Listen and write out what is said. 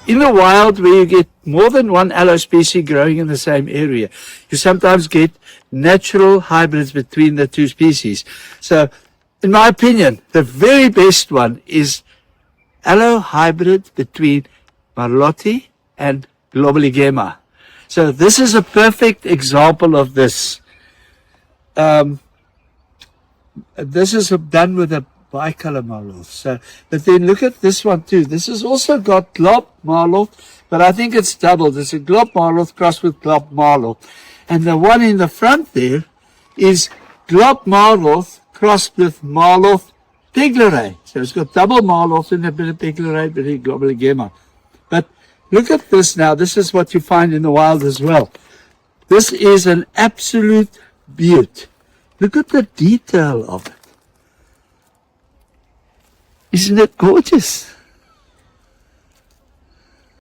in the wild, where you get more than one aloe species growing in the same area, you sometimes get natural hybrids between the two species. So, in my opinion, the very best one is aloe hybrid between Marlotti and Globiligema. So this is a perfect example of this. This is done with a bicolor Marloth. So, but then look at this one too. This has also got Glob Marloth, but I think it's doubled. It's a Glob Marloth crossed with Glob Marloth. And the one in the front there is Glob Marloth crossed with Marloth Pegloray. So it's got double Marloth and a bit of Pegloray, bit of Globiligema. But look at this now. This is what you find in the wild as well. This is an absolute beaut. Look at the detail of it. Isn't it gorgeous?